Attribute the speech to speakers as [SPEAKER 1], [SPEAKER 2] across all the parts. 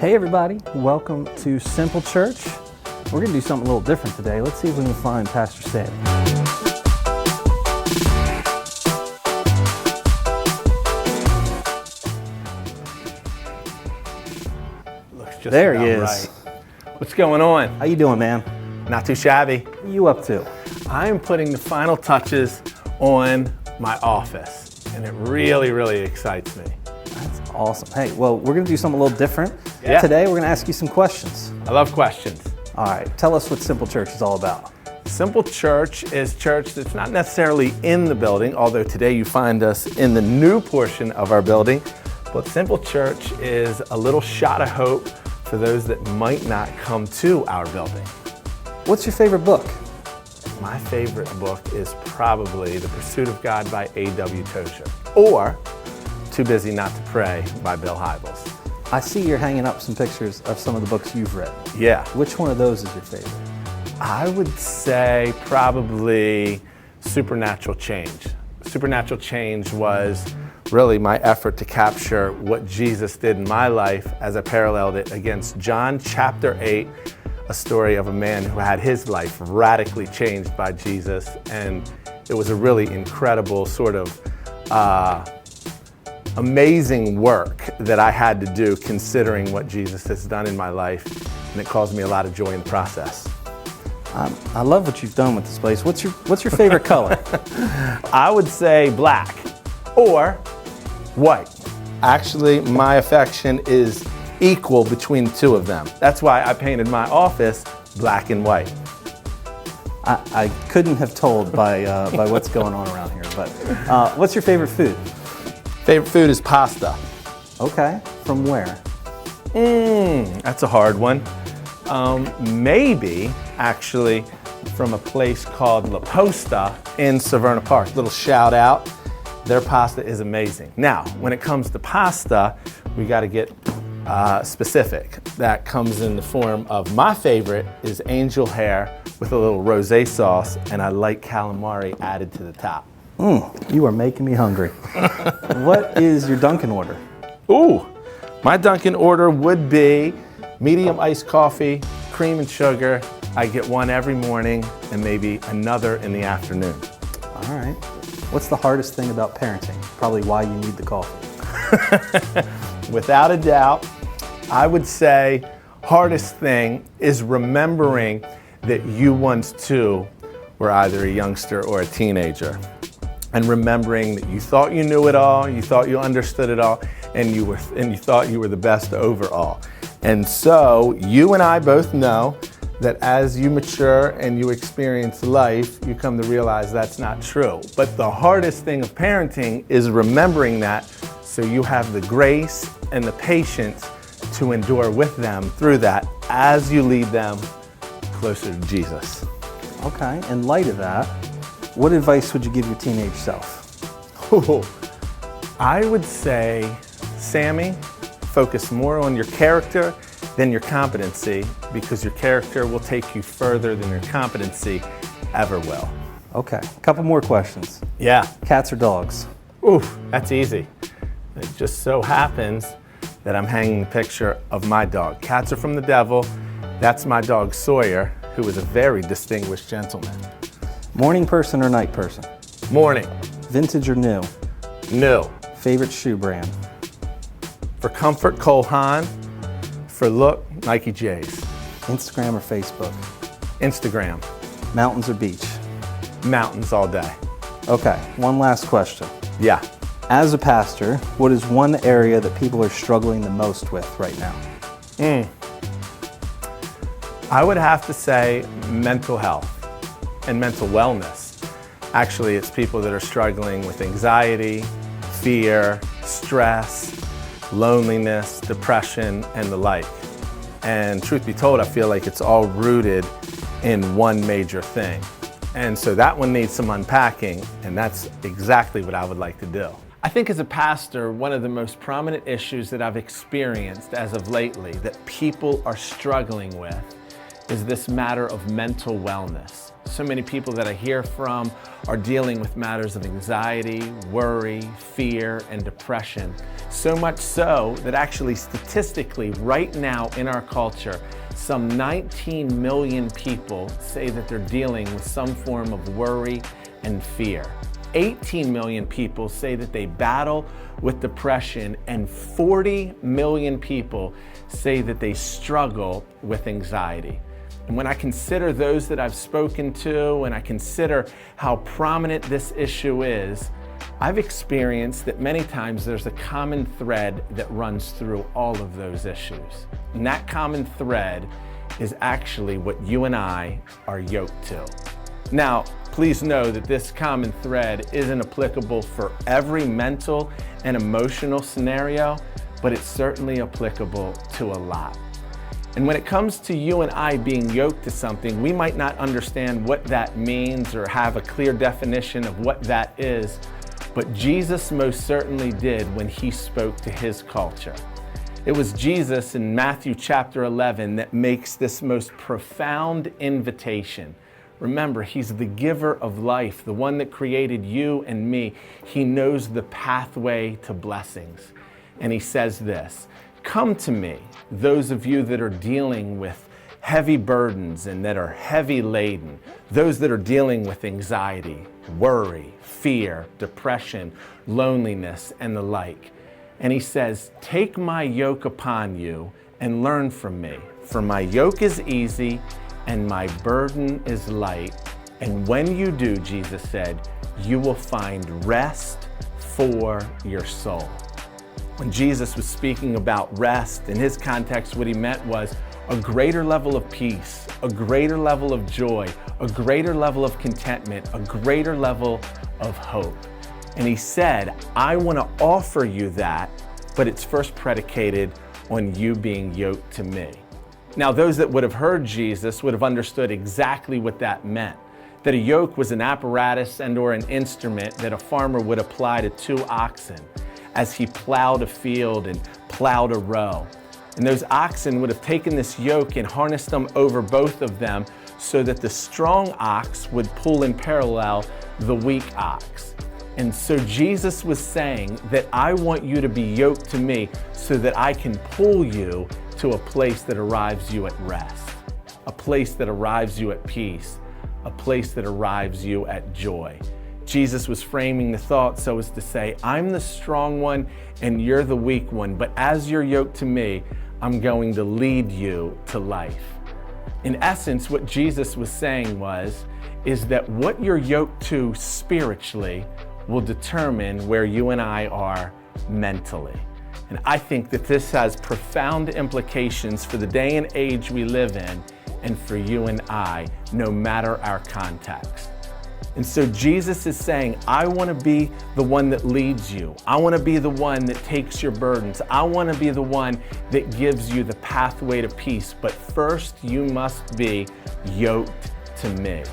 [SPEAKER 1] Hey everybody, welcome to Simple Church. We're going to do something a little different today. Let's see if we can find Pastor Sam.
[SPEAKER 2] Looks just
[SPEAKER 1] There he
[SPEAKER 2] about
[SPEAKER 1] is.
[SPEAKER 2] right. What's going on?
[SPEAKER 1] How you doing, man?
[SPEAKER 2] Not too shabby.
[SPEAKER 1] What are you up to?
[SPEAKER 2] I am putting the final touches on my office, and it really, really excites me.
[SPEAKER 1] That's awesome. Hey, well, we're going to do something a little different.
[SPEAKER 2] Yeah.
[SPEAKER 1] Today, we're going to ask you some questions.
[SPEAKER 2] I love questions.
[SPEAKER 1] All right, tell us what Simple Church is all about.
[SPEAKER 2] Simple Church is church that's not necessarily in the building, although today you find us in the new portion of our building. But Simple Church is a little shot of hope for those that might not come to our building.
[SPEAKER 1] What's your favorite book?
[SPEAKER 2] My favorite book is probably The Pursuit of God by A.W. Tozer, or Too Busy Not to Pray by Bill Hybels.
[SPEAKER 1] I see you're hanging up some pictures of some of the books you've read.
[SPEAKER 2] Yeah,
[SPEAKER 1] Which one of those is your favorite?
[SPEAKER 2] I would say probably Supernatural Change. Supernatural Change was really my effort to capture what Jesus did in my life as I paralleled it against John chapter 8, a story of a man who had his life radically changed by Jesus. And it was a really incredible sort of amazing work that I had to do considering what Jesus has done in my life. And it caused me a lot of joy in the process.
[SPEAKER 1] I love what you've done with this place. What's your favorite color?
[SPEAKER 2] I would say black or white. Actually, my affection is equal between the two of them. That's why I painted my office black and white.
[SPEAKER 1] I couldn't have told by what's going on around here, but what's your favorite food?
[SPEAKER 2] Favorite food is pasta.
[SPEAKER 1] Okay, from where?
[SPEAKER 2] That's a hard one. Maybe actually from a place called La Posta in Severna Park. Little shout out. Their pasta is amazing. Now, when it comes to pasta, we got to get specific. That comes in the form of my favorite is angel hair with a little rosé sauce, and I like calamari added to the top.
[SPEAKER 1] You are making me hungry. What is your Dunkin' order?
[SPEAKER 2] Ooh, my Dunkin' order would be medium iced coffee, cream and sugar. I get one every morning and maybe another in the afternoon.
[SPEAKER 1] All right. What's the hardest thing about parenting? Probably why you need the coffee.
[SPEAKER 2] Without a doubt, I would say hardest thing is remembering that you once too were either a youngster or a teenager. And remembering that you thought you knew it all, you thought you understood it all, and you thought you were the best overall. And so you and I both know that as you mature and you experience life, you come to realize that's not true. But the hardest thing of parenting is remembering that so you have the grace and the patience to endure with them through that as you lead them closer to Jesus.
[SPEAKER 1] Okay, in light of that, what advice would you give your teenage self?
[SPEAKER 2] Ooh, I would say, Sammy, focus more on your character than your competency, because your character will take you further than your competency ever will.
[SPEAKER 1] Okay, a couple more questions.
[SPEAKER 2] Yeah.
[SPEAKER 1] Cats or dogs?
[SPEAKER 2] Ooh, that's easy. It just so happens that I'm hanging a picture of my dog. Cats are from the devil. That's my dog Sawyer, who is a very distinguished gentleman.
[SPEAKER 1] Morning person or night person?
[SPEAKER 2] Morning.
[SPEAKER 1] Vintage or new?
[SPEAKER 2] New.
[SPEAKER 1] Favorite shoe brand?
[SPEAKER 2] For comfort, Cole Haan. For look, Nike J's.
[SPEAKER 1] Instagram or Facebook?
[SPEAKER 2] Instagram.
[SPEAKER 1] Mountains or beach?
[SPEAKER 2] Mountains all day.
[SPEAKER 1] Okay, one last question.
[SPEAKER 2] Yeah.
[SPEAKER 1] As a pastor, what is one area that people are struggling the most with right now?
[SPEAKER 2] I would have to say mental health and mental wellness. Actually, it's people that are struggling with anxiety, fear, stress, loneliness, depression, and the like. And truth be told, I feel like it's all rooted in one major thing. And so that one needs some unpacking, and that's exactly what I would like to do. I think as a pastor, one of the most prominent issues that I've experienced as of lately that people are struggling with is this matter of mental wellness. So many people that I hear from are dealing with matters of anxiety, worry, fear, and depression. So much so that actually statistically right now in our culture, some 19 million people say that they're dealing with some form of worry and fear. 18 million people say that they battle with depression, and 40 million people say that they struggle with anxiety. And when I consider those that I've spoken to, and I consider how prominent this issue is, I've experienced that many times there's a common thread that runs through all of those issues. And that common thread is actually what you and I are yoked to. Now, please know that this common thread isn't applicable for every mental and emotional scenario, but it's certainly applicable to a lot. And when it comes to you and I being yoked to something, we might not understand what that means or have a clear definition of what that is, but Jesus most certainly did when he spoke to his culture. It was Jesus in Matthew chapter 11 that makes this most profound invitation. Remember, he's the giver of life, the one that created you and me. He knows the pathway to blessings. And he says this, "Come to me, those of you that are dealing with heavy burdens and that are heavy laden, those that are dealing with anxiety, worry, fear, depression, loneliness, and the like." And he says, "Take my yoke upon you and learn from me, for my yoke is easy and my burden is light. And when you do," Jesus said, "you will find rest for your soul." When Jesus was speaking about rest, in his context, what he meant was a greater level of peace, a greater level of joy, a greater level of contentment, a greater level of hope. And he said, "I want to offer you that, but it's first predicated on you being yoked to me." Now, those that would have heard Jesus would have understood exactly what that meant. That a yoke was an apparatus and or an instrument that a farmer would apply to two oxen as he plowed a field and plowed a row. And those oxen would have taken this yoke and harnessed them over both of them so that the strong ox would pull in parallel the weak ox. And so Jesus was saying that I want you to be yoked to me so that I can pull you to a place that arrives you at rest, a place that arrives you at peace, a place that arrives you at joy. Jesus was framing the thought so as to say, I'm the strong one and you're the weak one, but as you're yoked to me, I'm going to lead you to life. In essence, what Jesus was saying is that what you're yoked to spiritually will determine where you and I are mentally. And I think that this has profound implications for the day and age we live in and for you and I, no matter our context. And so Jesus is saying, I want to be the one that leads you. I want to be the one that takes your burdens. I want to be the one that gives you the pathway to peace. But first, you must be yoked to me.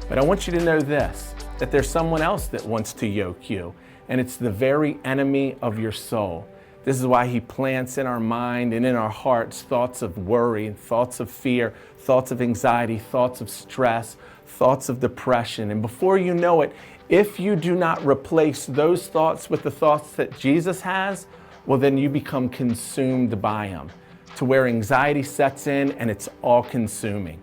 [SPEAKER 2] But I want you to know this, that there's someone else that wants to yoke you, and it's the very enemy of your soul. This is why he plants in our mind and in our hearts thoughts of worry, thoughts of fear, thoughts of anxiety, thoughts of stress, thoughts of depression. And before you know it, if you do not replace those thoughts with the thoughts that Jesus has, well, then you become consumed by them, to where anxiety sets in and it's all consuming,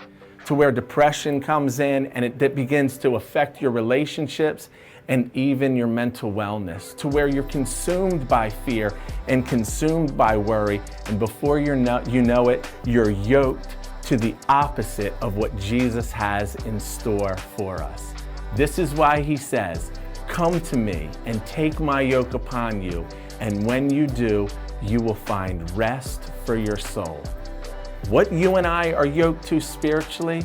[SPEAKER 2] to where depression comes in and it begins to affect your relationships and even your mental wellness, to where you're consumed by fear and consumed by worry, and before you know it, you're yoked to the opposite of what Jesus has in store for us. This is why he says, come to me and take my yoke upon you, and when you do, you will find rest for your soul. What you and I are yoked to spiritually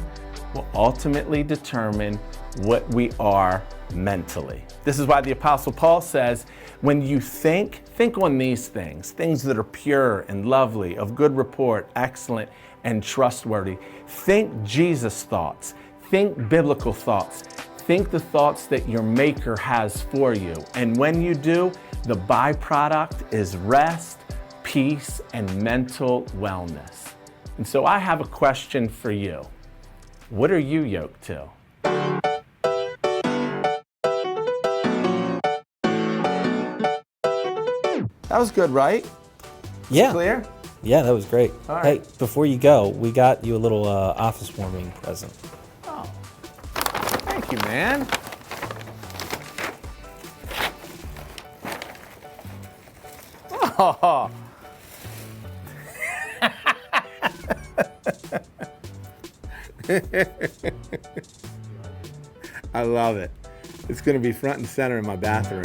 [SPEAKER 2] will ultimately determine what we are mentally. This is why the Apostle Paul says, when you think on these things that are pure and lovely, of good report, excellent and trustworthy. Think Jesus thoughts, think biblical thoughts, think the thoughts that your Maker has for you. And when you do, the byproduct is rest, peace, and mental wellness. And so I have a question for you. What are you yoked to? That was good, right?
[SPEAKER 3] Yeah.
[SPEAKER 2] Clear?
[SPEAKER 3] Yeah, that was great.
[SPEAKER 2] All
[SPEAKER 3] Hey,
[SPEAKER 2] right.
[SPEAKER 3] before you go, we got you a little office warming present.
[SPEAKER 2] Oh, thank you, man. Oh. I love it. It's going to be front and center in my bathroom.